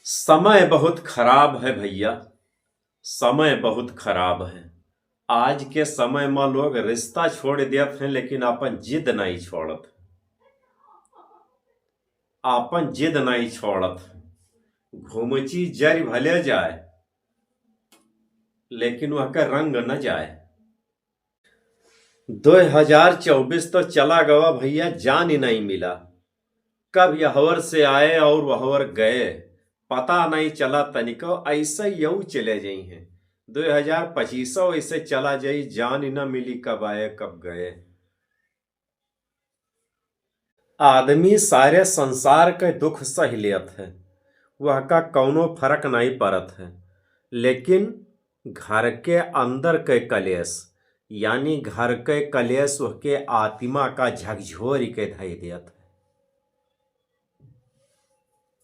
समय बहुत खराब है भैया। समय बहुत खराब है। आज के समय में लोग रिश्ता छोड़ देत हैं लेकिन अपन जिद नहीं छोड़त। अपन जिद नहीं छोड़त। घुमची जर भले जाए लेकिन वह का रंग न जाए। 2024 तो चला गवा भैया, जान ही नहीं मिला कब यहवर से आए और वहवर गए। पता नहीं चला तनिको, ऐसे यू चले जाई हैं। 2025 ऐसे चला जाई, जान ही न मिली कब आए कब गए। आदमी सारे संसार के दुख सह लेत है, वह का कौनो फर्क नहीं पड़त है। लेकिन घर के अंदर के कलेश, यानी घर के कलेश वह के आत्मा का झकझोर के धई देत है।